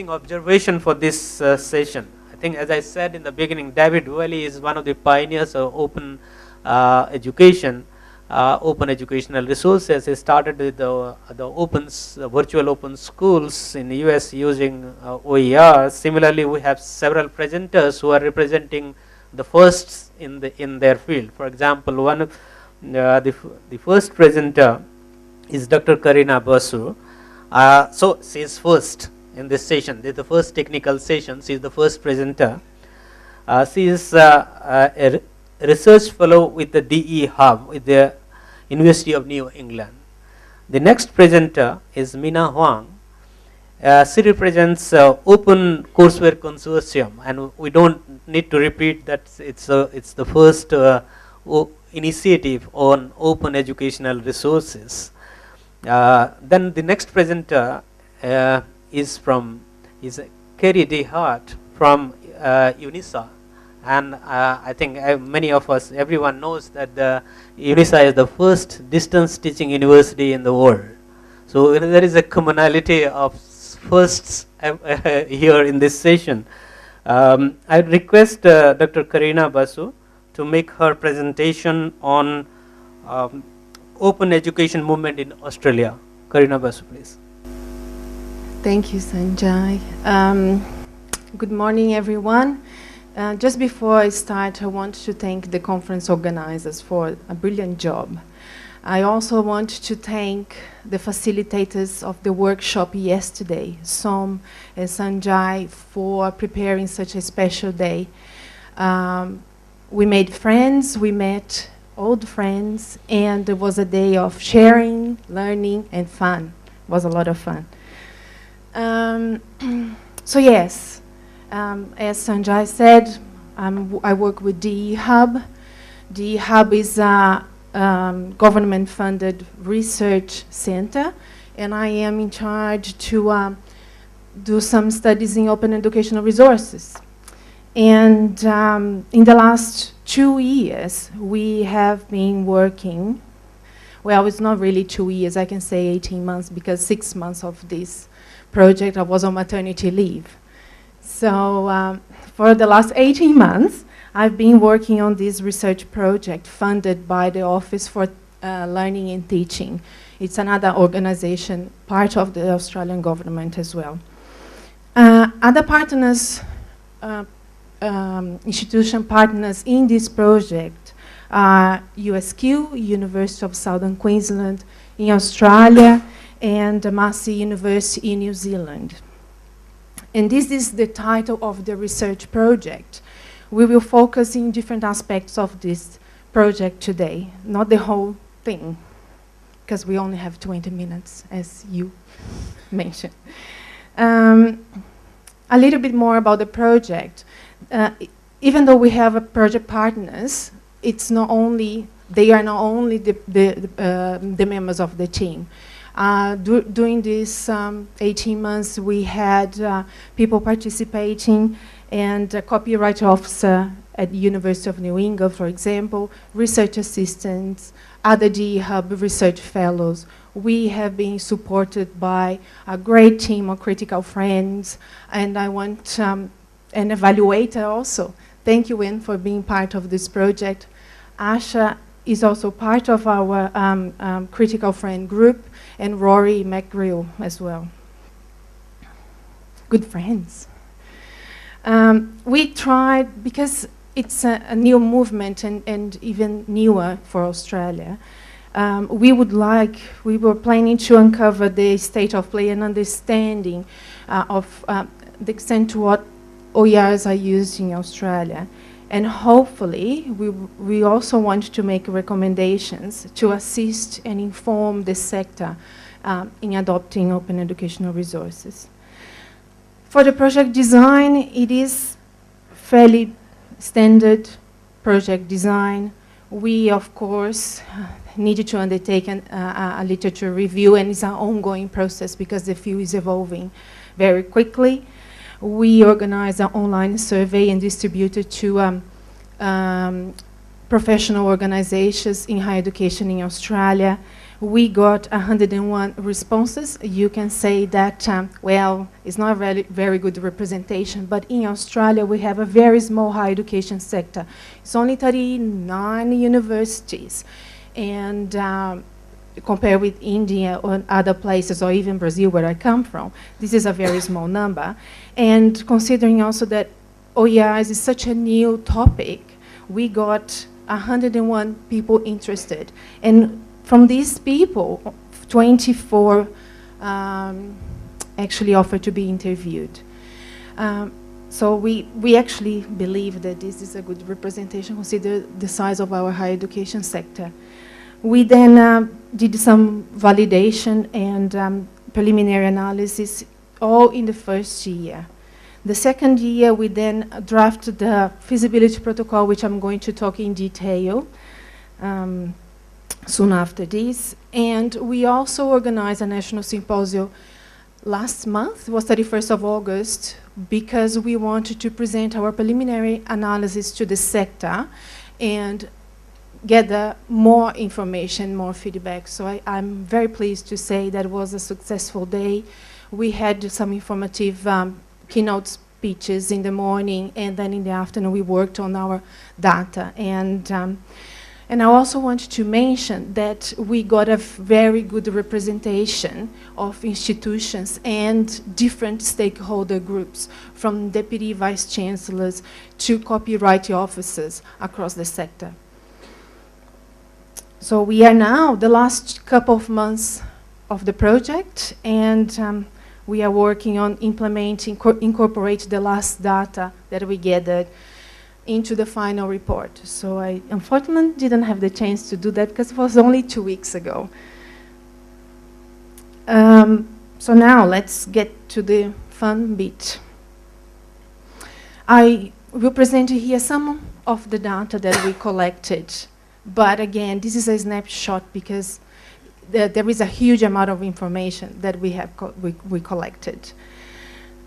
Observation for this session. I think, as I said in the beginning, David Whaley is one of the pioneers of open education, open educational resources. He started with the virtual open schools in the US using OER. Similarly, we have several presenters who are representing the firsts in their field. For example, one of the first presenter is Dr. Karina Basu. So she is first in this session. This is the first technical session. She is the first presenter. She is a research fellow with the DE Hub with the University of New England. The next presenter is Mina Huang. She represents Open Courseware Consortium, and we don't need to repeat that it's the first initiative on open educational resources. Then the next presenter is Kerry DeHart from UNISA, and I think many of us, everyone knows that the UNISA is the first distance teaching university in the world. So there is a commonality of firsts here in this session. I request Dr. Karina Basu to make her presentation on open education movement in Australia. Karina Basu, please. Thank you, Sanjay. Good morning, everyone. Just before I start, I want to thank the conference organizers for a brilliant job. I also want to thank the facilitators of the workshop yesterday, Som and Sanjay, for preparing such a special day. We made friends, we met old friends, and it was a day of sharing, learning, and fun. It was a lot of fun. So yes, as Sanjay said, I work with DE Hub. DE Hub is a government-funded research center, and I am in charge to do some studies in open educational resources. And in the last 2 years, we have been working. Well, it's not really 2 years, I can say 18 months, because 6 months of this project I was on maternity leave. So for the last 18 months, I've been working on this research project funded by the Office for Learning and Teaching. It's another organization, part of the Australian government as well. Other partners, institution partners in this project are USQ, University of Southern Queensland in Australia, and Massey University in New Zealand. And this is the title of the research project. We will focus in different aspects of this project today, not the whole thing, because we only have 20 minutes, as you mentioned. A little bit more about the project. Even though we have project partners, it's not only, they are not only the members of the team. During these 18 months, we had people participating, and a copyright officer at the University of New England, for example, research assistants, other DE Hub research fellows. We have been supported by a great team of critical friends, and I want an evaluator also. Thank you, Wynne, for being part of this project. Asha is also part of our critical friend group, and Rory McGreal as well. Good friends. We tried, because it's a new movement and even newer for Australia, we were planning to uncover the state of play and understanding of the extent to what OERs are used in Australia. And hopefully, we also want to make recommendations to assist and inform the sector in adopting open educational resources. For the project design, it is fairly standard project design. We, of course, needed to undertake a literature review, and it's an ongoing process because the field is evolving very quickly. We organized an online survey and distributed to professional organizations in higher education in Australia. We got 101 responses. You can say that, well, it's not a very good representation, but in Australia we have a very small higher education sector. It's only 39 universities. And compared with India or other places, or even Brazil where I come from, this is a very small number. And considering also that OERs is such a new topic, we got 101 people interested. And from these people, 24 actually offered to be interviewed. So we actually believe that this is a good representation, consider the size of our higher education sector. We then did some validation and preliminary analysis, all in the first year. The second year, we then drafted the feasibility protocol, which I'm going to talk in detail soon after this. And we also organized a national symposium last month, it was 31st of August, because we wanted to present our preliminary analysis to the sector and gather more information, more feedback. So I'm very pleased to say that it was a successful day. We had some informative keynote speeches in the morning, and then in the afternoon we worked on our data. And I also want to mention that we got a very good representation of institutions and different stakeholder groups, from deputy vice chancellors to copyright officers across the sector. So we are now the last couple of months of the project, and we are working on implementing, incorporate the last data that we gathered into the final report. So I unfortunately didn't have the chance to do that because it was only 2 weeks ago. So now let's get to the fun bit. I will present here some of the data that we collected. But again, this is a snapshot because there is a huge amount of information that we have we collected.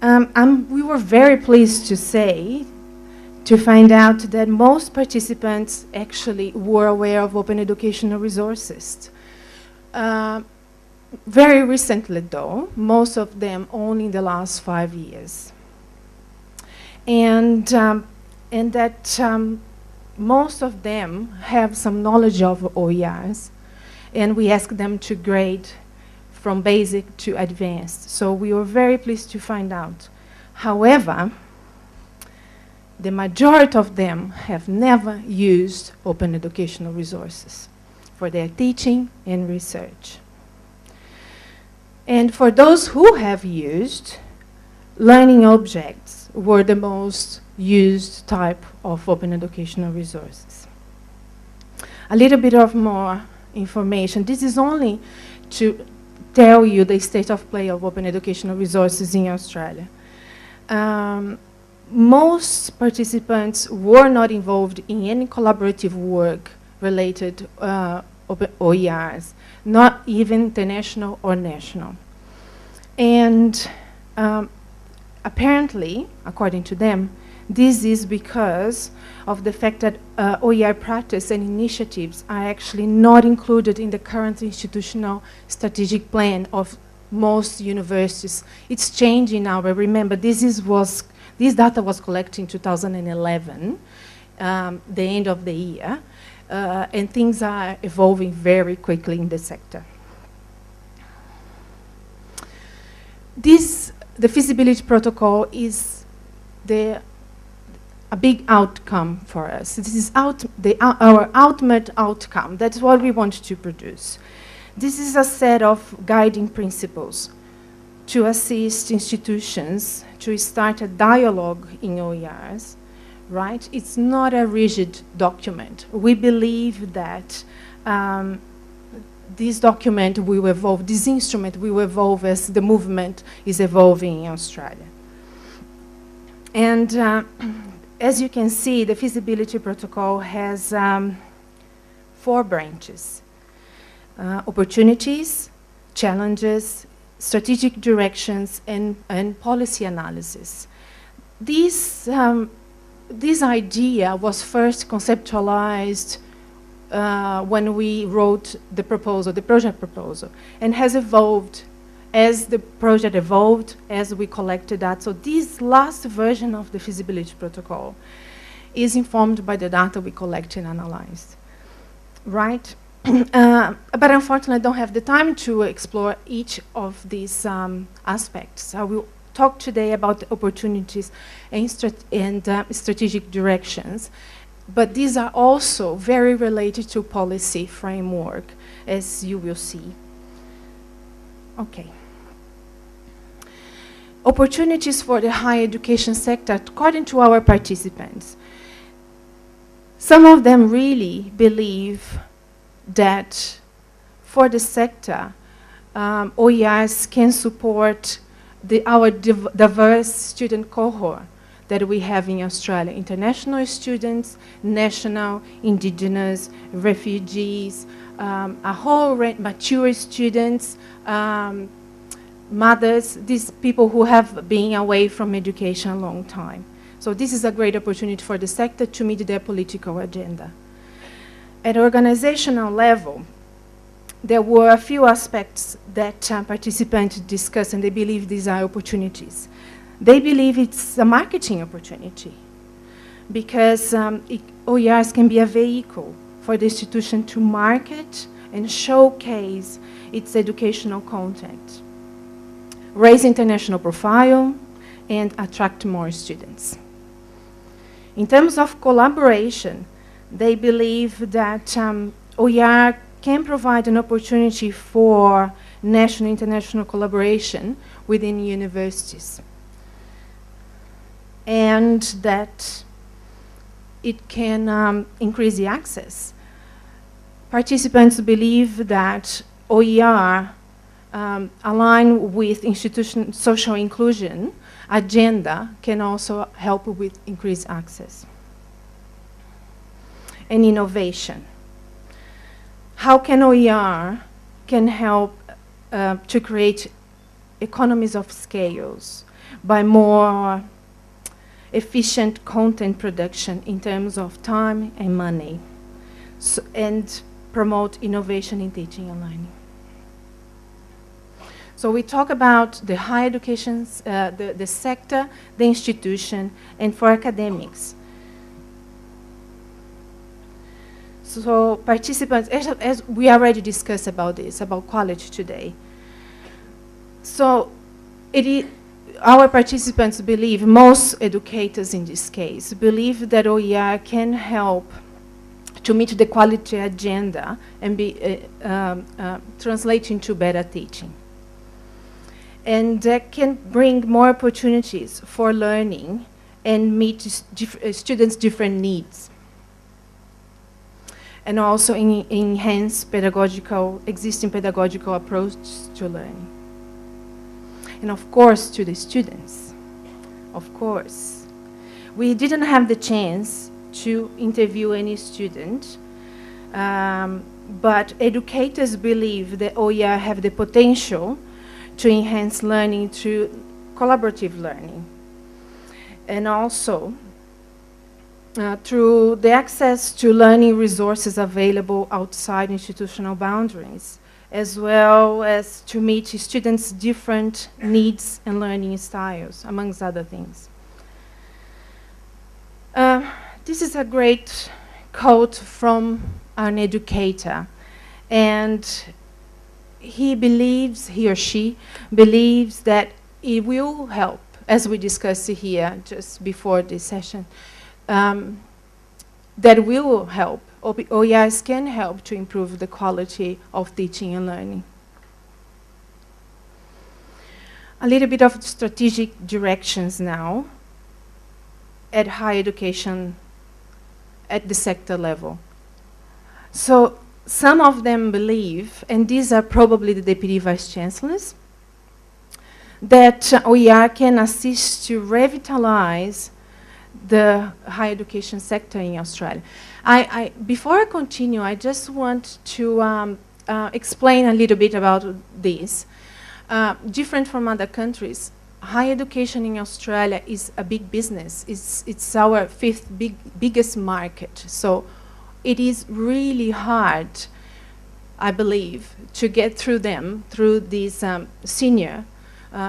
We were very pleased to find out that most participants actually were aware of open educational resources. Very recently, though, most of them only in the last 5 years. And that most of them have some knowledge of OERs, and we ask them to grade from basic to advanced. So we were very pleased to find out. However, the majority of them have never used open educational resources for their teaching and research. And for those who have used, learning objects were the most used type of open educational resources. A little bit of more information. This is only to tell you the state of play of open educational resources in Australia. Most participants were not involved in any collaborative work related OERs, not even international or national. And apparently, according to them, this is because of the fact that OER practice and initiatives are actually not included in the current institutional strategic plan of most universities. It's changing now, but remember, this data was collected in 2011, the end of the year, and things are evolving very quickly in the sector. The feasibility protocol is a big outcome for us. This is our ultimate outcome. That's what we want to produce. This is a set of guiding principles to assist institutions to start a dialogue in OERs, right? It's not a rigid document. We believe that this document will evolve, this instrument will evolve as the movement is evolving in Australia. And as you can see, the feasibility protocol has 4 branches: opportunities, challenges, strategic directions, and policy analysis. This idea was first conceptualized when we wrote the proposal, the project proposal, and has evolved as the project evolved, as we collected that. So this last version of the feasibility protocol is informed by the data we collected and analyzed, right? But unfortunately, I don't have the time to explore each of these aspects. I will talk today about the opportunities and, strategic directions, but these are also very related to policy framework, as you will see. Okay. Opportunities for the higher education sector, according to our participants. Some of them really believe that for the sector, OERs can support our diverse student cohort that we have in Australia. International students, national, indigenous, refugees, a whole range, mature students, mothers, these people who have been away from education a long time. So this is a great opportunity for the sector to meet their political agenda. At organizational level, there were a few aspects that participants discussed, and they believe these are opportunities. They believe it's a marketing opportunity because OERs can be a vehicle for the institution to market and showcase its educational content, raise international profile, and attract more students. In terms of collaboration, they believe that OER can provide an opportunity for national and international collaboration within universities, and that it can increase the access. Participants believe that OER align with institution social inclusion agenda can also help with increased access. And innovation. How can OER can help to create economies of scales by more efficient content production in terms of time and money, and promote innovation in teaching and learning. So we talk about the higher education, the sector, the institution, and for academics. So participants, as we already discussed about this, about quality today. So our participants believe, most educators in this case, believe that OER can help to meet the quality agenda and be translate into better teaching. And that can bring more opportunities for learning and meet students' different needs. And also enhance existing pedagogical approach to learning. And of course, to the students, of course. We didn't have the chance to interview any student, but educators believe that OER have the potential to enhance learning through collaborative learning. And also, through the access to learning resources available outside institutional boundaries, as well as to meet students' different needs and learning styles, amongst other things. This is a great quote from an educator, and he or she believes that it will help, as we discussed here just before this session, that will help. OERs can help to improve the quality of teaching and learning. A little bit of strategic directions now at higher education at the sector level. So some of them believe, and these are probably the Deputy Vice Chancellors, that OER can assist to revitalize the higher education sector in Australia. Before I continue, I just want to explain a little bit about this. Different from other countries, higher education in Australia is a big business. It's our fifth biggest market. So it is really hard, I believe, to get through them, through these senior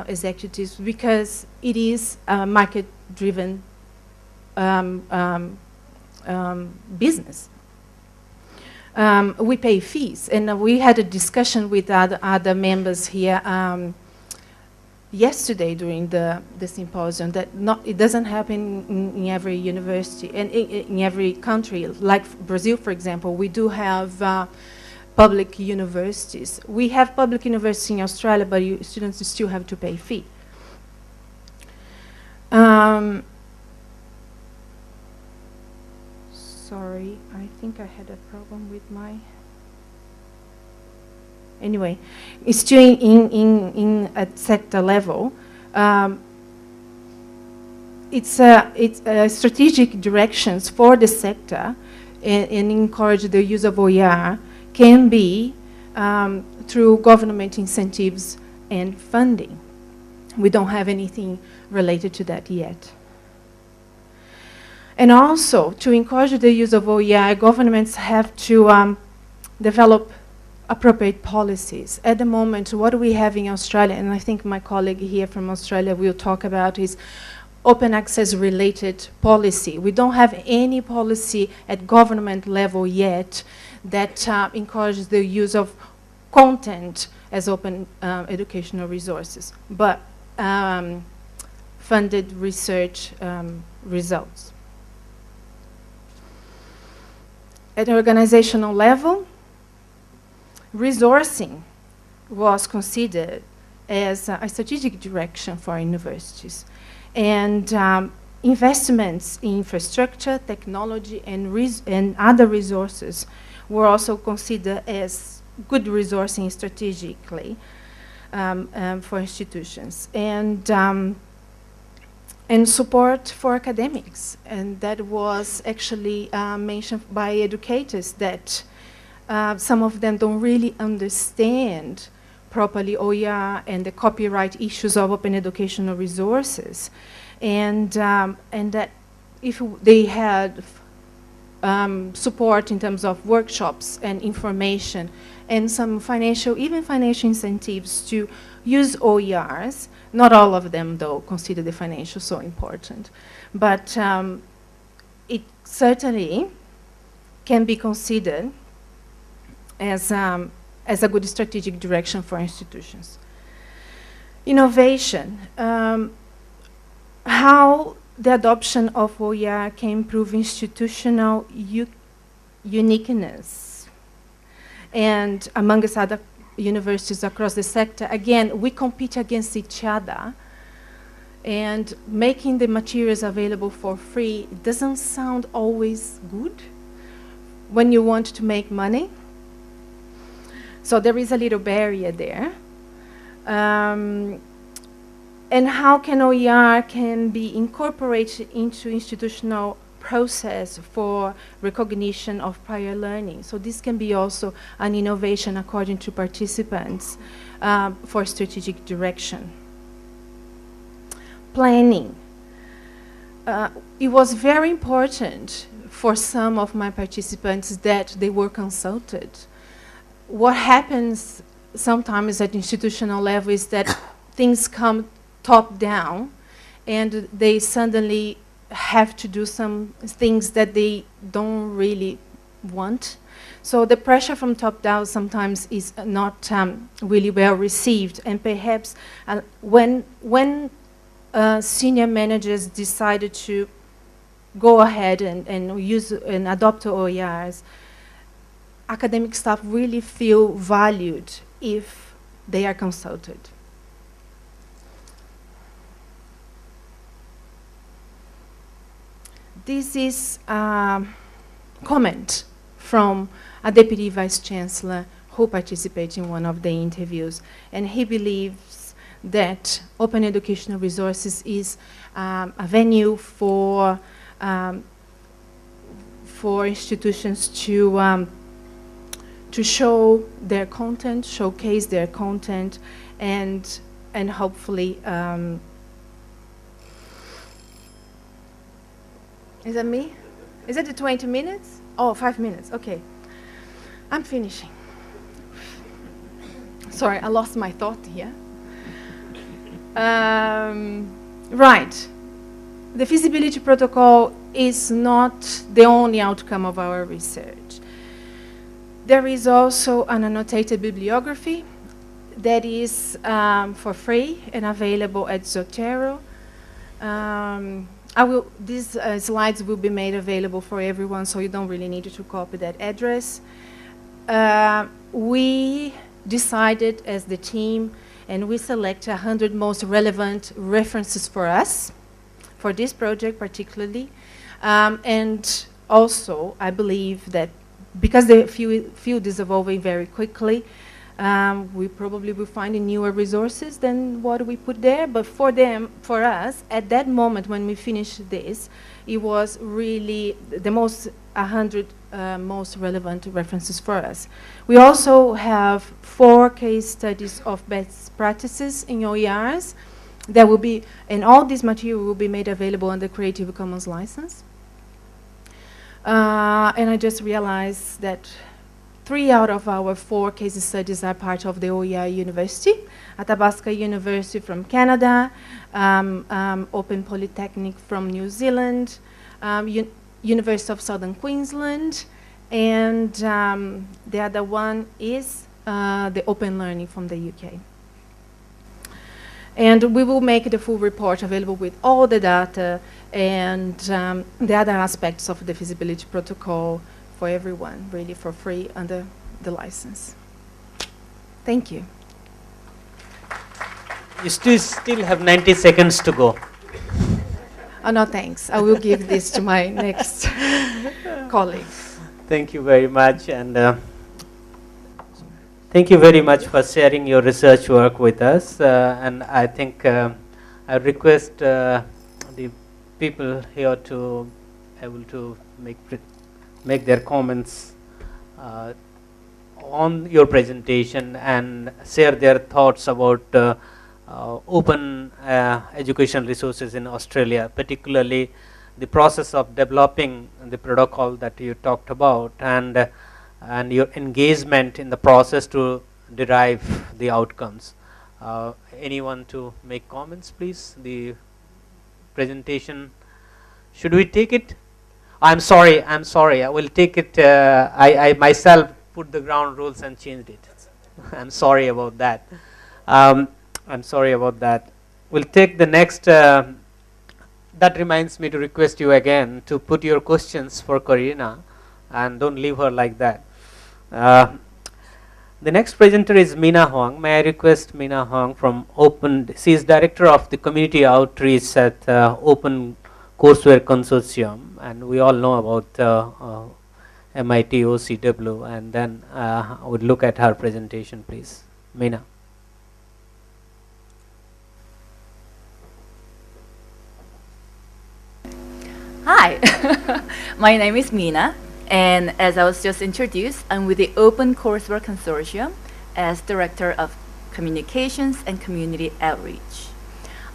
executives, because it is a market-driven business. We pay fees, and we had a discussion with other members here yesterday during the symposium that it doesn't happen in every university and in every country. Like Brazil, for example, we do have public universities. We have public universities in Australia, but students still have to pay fee. Sorry, I think I had a problem with my... Anyway, it's still in at sector level. It's strategic directions for the sector and encourage the use of OER can be through government incentives and funding. We don't have anything related to that yet. And also, to encourage the use of OER, governments have to develop appropriate policies. At the moment, what we have in Australia, and I think my colleague here from Australia will talk about, is open access related policy. We don't have any policy at government level yet that encourages the use of content as open educational resources, but funded research results. At an organizational level, resourcing was considered as a strategic direction for universities. And investments in infrastructure, technology, and other resources were also considered as good resourcing strategically for institutions. And support for academics. And that was actually mentioned by educators that some of them don't really understand properly OER and the copyright issues of open educational resources. And that if they had support in terms of workshops and information and some financial incentives to use OERs, not all of them, though, consider the financial so important. But it certainly can be considered as a good strategic direction for institutions. Innovation. How the adoption of OER can improve institutional uniqueness. And amongst other universities across the sector, again, we compete against each other, and making the materials available for free doesn't sound always good when you want to make money. So there is a little barrier there. And how can OER can be incorporated into institutional process for recognition of prior learning. So this can be also an innovation according to participants for strategic direction. Planning. It was very important for some of my participants that they were consulted. What happens sometimes at institutional level is that things come top down and they suddenly have to do some things that they don't really want. So the pressure from top down sometimes is not really well received, and perhaps when senior managers decided to go ahead and use and adopt OERs, academic staff really feel valued if they are consulted. This is a comment from a deputy vice chancellor who participated in one of the interviews, and he believes that open educational resources is a venue for institutions to show their content, showcase their content, and hopefully. Is that me? Is it the 20 minutes? Oh, 5 minutes, okay. I'm finishing. Sorry, I lost my thought here. Right. The feasibility protocol is not the only outcome of our research. There is also an annotated bibliography that is for free and available at Zotero. These slides will be made available for everyone, so you don't really need to copy that address. We decided as the team, and we select 100 most relevant references for us, for this project particularly. And also, I believe that because the field is evolving very quickly, we probably will find newer resources than what we put there. But for us, at that moment when we finished this, it was really the 100 most relevant references for us. We also have 4 case studies of best practices in OERs that will be, and all this material will be made available under Creative Commons license. And I just realized that 3 out of our 4 case studies are part of the OER University, Athabasca University from Canada, Open Polytechnic from New Zealand, University of Southern Queensland, and the other one is the Open Learning from the UK. And we will make the full report available with all the data and the other aspects of the feasibility protocol for everyone, really for free under the license. Thank you. You still have 90 seconds to go. Oh, no, thanks. I will give this to my next colleague. Thank you very much, and thank you very much for sharing your research work with us. And I think I request the people here to able to make their comments on your presentation and share their thoughts about open education resources in Australia, particularly the process of developing the protocol that you talked about, and your engagement in the process to derive the outcomes. Anyone to make comments, please? The presentation, should we take it? I'm sorry, I will take it. I myself put the ground rules and changed it. I'm sorry about that. I'm sorry about that. We'll take the next. That reminds me to request you again to put your questions for Karina, and don't leave her like that. The next presenter is Meena Huang. May I request Meena Huang from Open? She is director of the community outreach at Open Courseware Consortium, and we all know about MIT OCW. And then I would look at her presentation, please. Meena. Hi, my name is Meena, and as I was just introduced, I'm with the Open Courseware Consortium as Director of Communications and Community Outreach.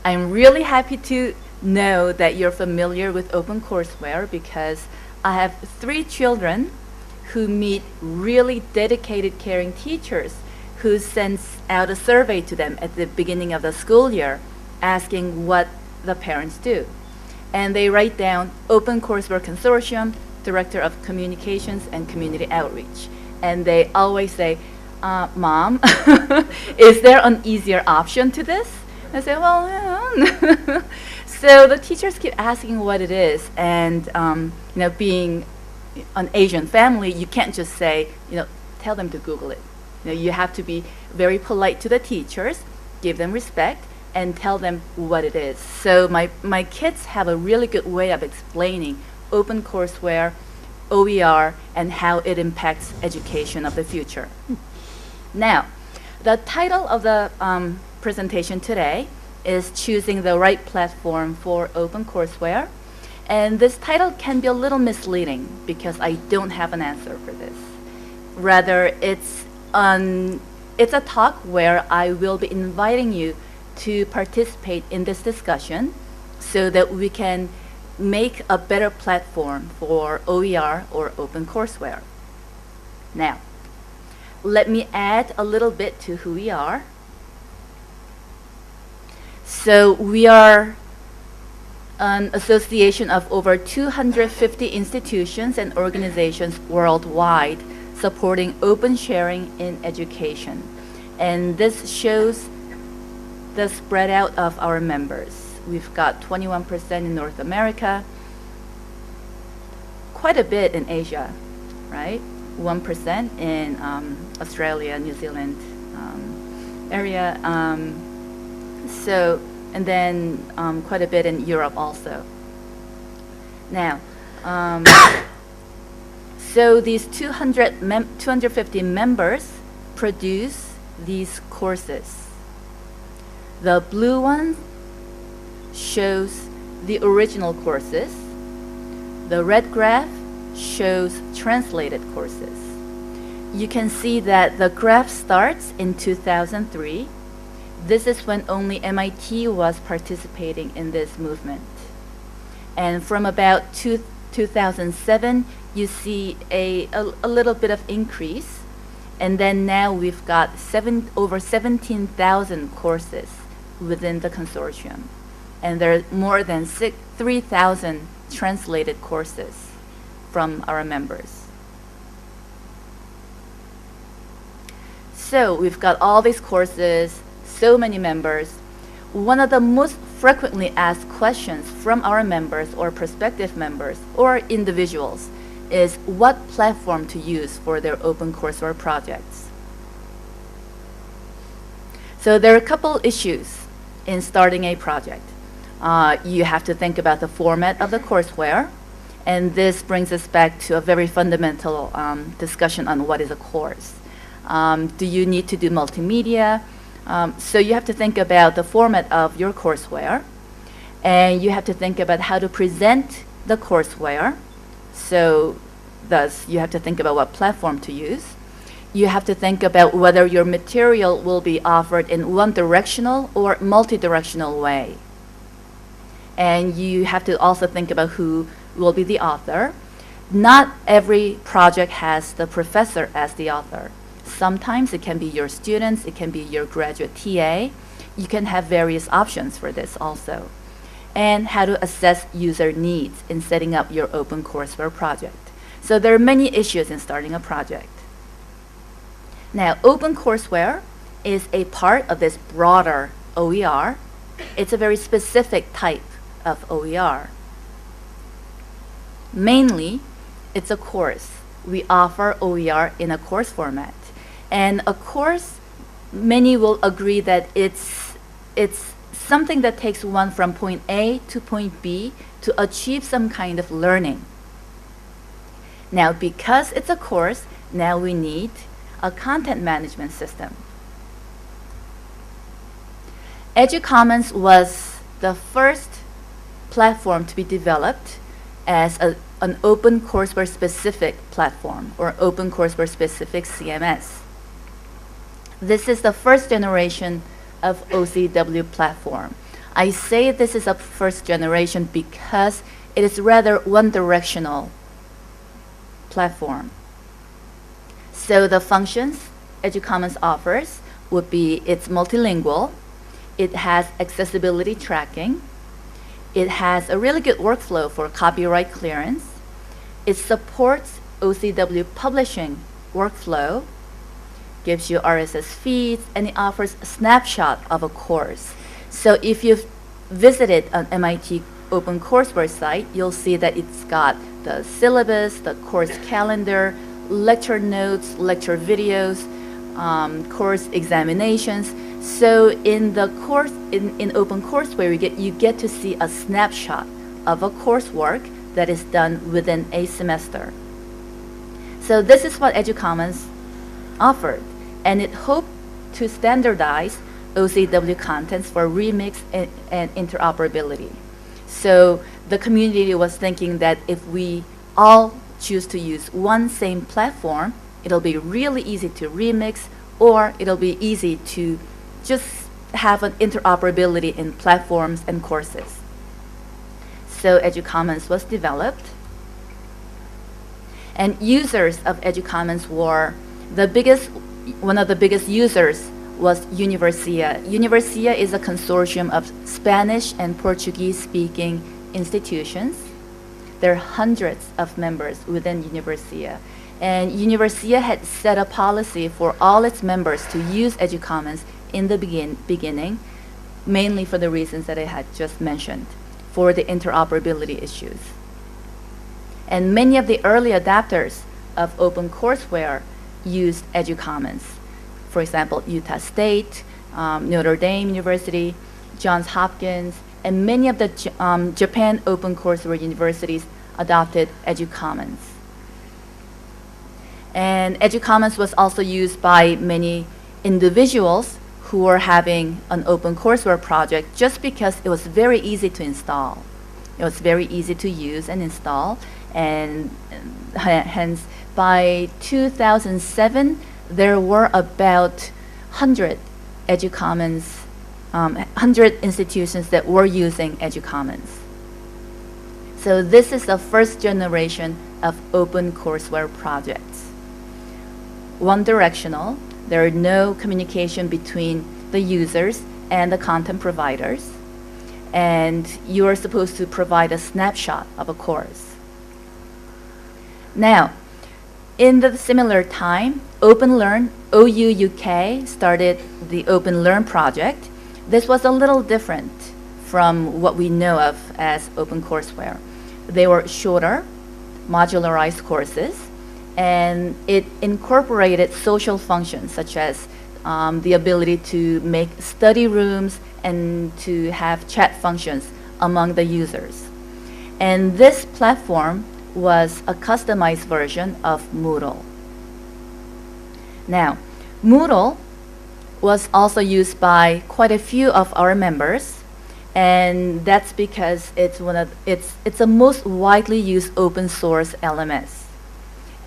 I'm really happy to know that you're familiar with OpenCourseware because I have 3 children who meet really dedicated, caring teachers who sends out a survey to them at the beginning of the school year asking what the parents do. And they write down OpenCourseware Consortium, Director of Communications and Community Outreach. And they always say, Mom, is there an easier option to this? I say, well, yeah. So the teachers keep asking what it is. And being an Asian family, you can't just say, tell them to Google it. You have to be very polite to the teachers, give them respect, and tell them what it is. So my kids have a really good way of explaining OpenCourseware, OER, and how it impacts education of the future. Now, the title of the presentation today is Choosing the Right Platform for OpenCourseware. And this title can be a little misleading because I don't have an answer for this. Rather, it's a talk where I will be inviting you to participate in this discussion so that we can make a better platform for OER or OpenCourseWare. Now, let me add a little bit to who we are. So we are an association of over 250 institutions and organizations worldwide supporting open sharing in education. And this shows the spread out of our members. We've got 21% in North America, quite a bit in Asia, right? 1% in Australia, New Zealand area. And then quite a bit in Europe also. Now, so these 250 members produce these courses. The blue one shows the original courses. The red graph shows translated courses. You can see that the graph starts in 2003. This is when only MIT was participating in this movement. And from about 2007, you see a little bit of increase. And then now we've got over 17,000 courses within the consortium. And there are more than 3,000 translated courses from our members. So we've got all these courses, so many members. One of the most frequently asked questions from our members or prospective members or individuals is what platform to use for their OpenCourseWare projects. So there are a couple issues in starting a project. You have to think about the format of the courseware, and this brings us back to a very fundamental discussion on what is a course. Do you need to do multimedia? So you have to think about the format of your courseware, and you have to think about how to present the courseware. So thus, you have to think about what platform to use. You have to think about whether your material will be offered in one directional or multi-directional way. And you have to also think about who will be the author. Not every project has the professor as the author. Sometimes it can be your students, it can be your graduate TA. You can have various options for this also. And how to assess user needs in setting up your OpenCourseWare project. So there are many issues in starting a project. Now, OpenCourseWare is a part of this broader OER. It's a very specific type of OER. Mainly, it's a course. We offer OER in a course format. And a course, many will agree that it's something that takes one from point A to point B to achieve some kind of learning. Now, because it's a course, now we need a content management system. EduCommons was the first platform to be developed as an OpenCourseWare specific platform or OpenCourseWare specific CMS. This is the first generation of OCW platform. I say this is a first generation because it is rather one-directional platform. So the functions EduCommons offers would be it's multilingual, it has accessibility tracking, it has a really good workflow for copyright clearance, it supports OCW publishing workflow, gives you RSS feeds, and it offers a snapshot of a course. So if you've visited an MIT OpenCourseWare site, you'll see that it's got the syllabus, the course calendar, lecture notes, lecture videos, course examinations. So in the course, in OpenCourseWare, you get to see a snapshot of a coursework that is done within a semester. So this is what EduCommons offered, and it hoped to standardize OCW contents for remix and interoperability. So the community was thinking that if we all choose to use one same platform, it'll be really easy to remix, or it'll be easy to just have an interoperability in platforms and courses. So EduCommons was developed. And users of EduCommons were one of the biggest users was Universia. Universia is a consortium of Spanish and Portuguese-speaking institutions. There are hundreds of members within Universia. And Universia had set a policy for all its members to use EduCommons in the beginning, mainly for the reasons that I had just mentioned, for the interoperability issues. And many of the early adapters of OpenCourseWare used EduCommons. For example, Utah State, Notre Dame University, Johns Hopkins, and many of the Japan OpenCourseWare universities adopted EduCommons. And EduCommons was also used by many individuals who were having an OpenCourseWare project just because it was very easy to install. It was very easy to use and install, and hence by 2007, there were about 100 EduCommons, 100 institutions that were using EduCommons. So this is the first generation of OpenCourseWare projects. One directional, there are no communication between the users and the content providers, and you are supposed to provide a snapshot of a course. Now, in the similar time, OpenLearn, OU UK, started the OpenLearn project. This was a little different from what we know of as OpenCourseWare. They were shorter, modularized courses, and it incorporated social functions such as the ability to make study rooms and to have chat functions among the users. And this platform was a customized version of Moodle. Now, Moodle was also used by quite a few of our members, and that's because it's a most widely used open source LMS.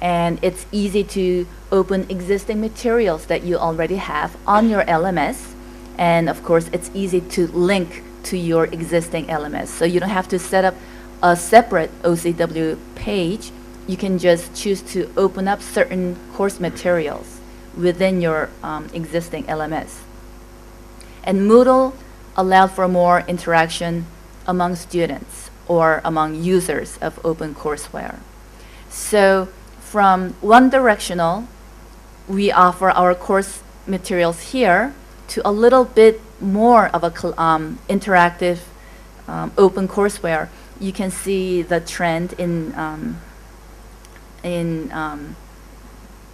And it's easy to open existing materials that you already have on your LMS, and of course it's easy to link to your existing LMS. So you don't have to set up a separate OCW page. You can just choose to open up certain course materials within your existing LMS. And Moodle allowed for more interaction among students or among users of OpenCourseWare. So from one directional, we offer our course materials here to a little bit more of a interactive OpenCourseWare. You can see the trend in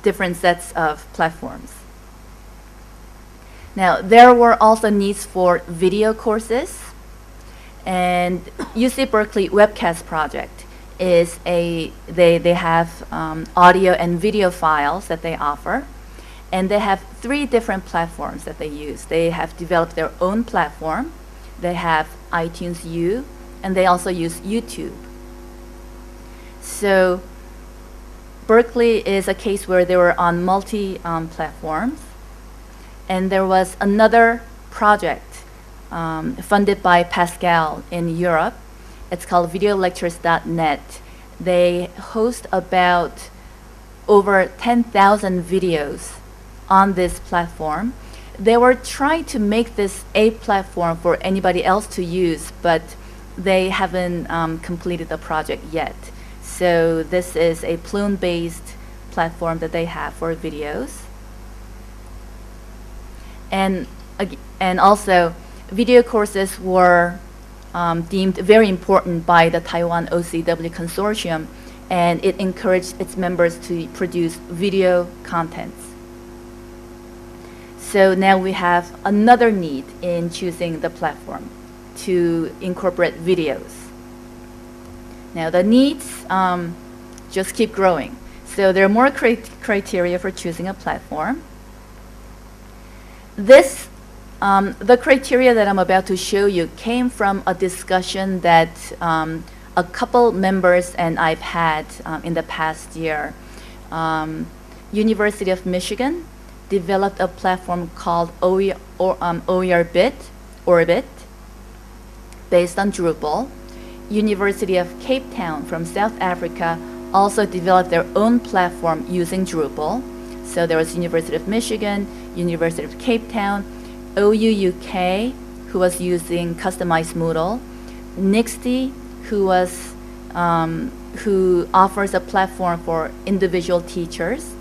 different sets of platforms. Now, there were also needs for video courses, and UC Berkeley Webcast Project is they have audio and video files that they offer, and they have 3 different platforms that they use. They have developed their own platform, they have iTunes U, and they also use YouTube. So Berkeley is a case where they were on multi-platforms, and there was another project funded by Pascal in Europe. It's called videolectures.net. They host about over 10,000 videos on this platform. They were trying to make this a platform for anybody else to use, but they haven't completed the project yet. So this is a Plume-based platform that they have for videos. And also, video courses were deemed very important by the Taiwan OCW Consortium, and it encouraged its members to produce video contents. So now we have another need in choosing the platform to incorporate videos. Now the needs just keep growing. So there are more criteria for choosing a platform. This, the criteria that I'm about to show you came from a discussion that a couple members and I've had in the past year. University of Michigan developed a platform called Orbit, based on Drupal. University of Cape Town from South Africa also developed their own platform using Drupal. So there was University of Michigan, University of Cape Town, OU UK, who was using customized Moodle, Nixty, who offers a platform for individual teachers,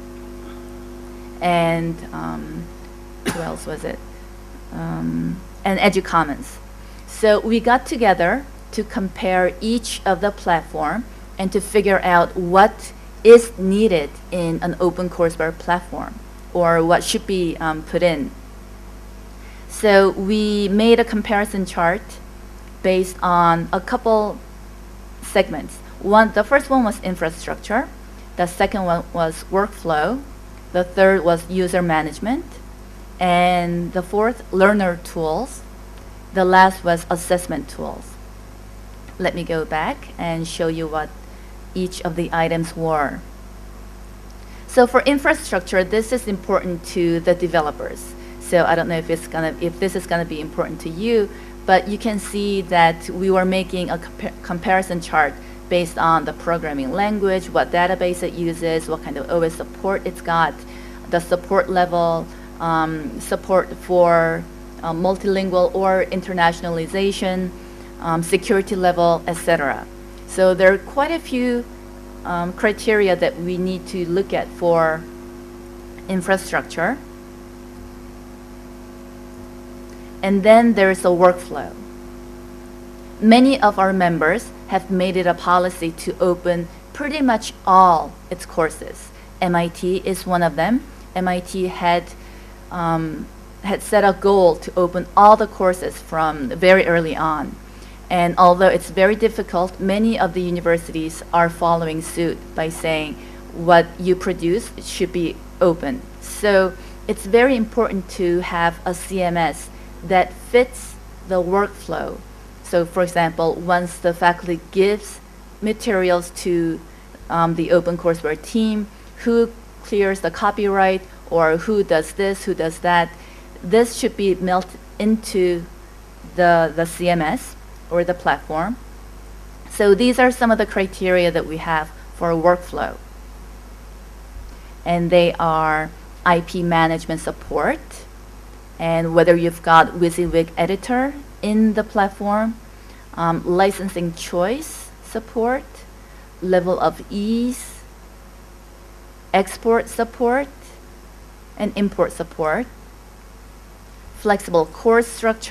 and who else was it? And EduCommons. So we got together to compare each of the platform and to figure out what is needed in an OpenCourseWare platform, or what should be put in. So we made a comparison chart based on a couple segments. The first one was infrastructure. The second one was workflow. The third was user management. And the fourth, learner tools. The last was assessment tools. Let me go back and show you what each of the items were. So for infrastructure, this is important to the developers. So I don't know if this is gonna be important to you, but you can see that we were making a comparison chart based on the programming language, what database it uses, what kind of OS support it's got, the support level, support for multilingual or internationalization, security level, etc. So there are quite a few criteria that we need to look at for infrastructure. And then there is a workflow. Many of our members have made it a policy to open pretty much all its courses. MIT is one of them. MIT had set a goal to open all the courses from very early on. And although it's very difficult, many of the universities are following suit by saying what you produce should be open. So it's very important to have a CMS that fits the workflow. So for example, once the faculty gives materials to the OpenCourseWare team, who clears the copyright, or who does this, who does that, this should be melted into the CMS or the platform. So these are some of the criteria that we have for a workflow. And they are IP management support, and whether you've got WYSIWYG editor in the platform, licensing choice support, level of ease, export support, and import support, flexible course structure,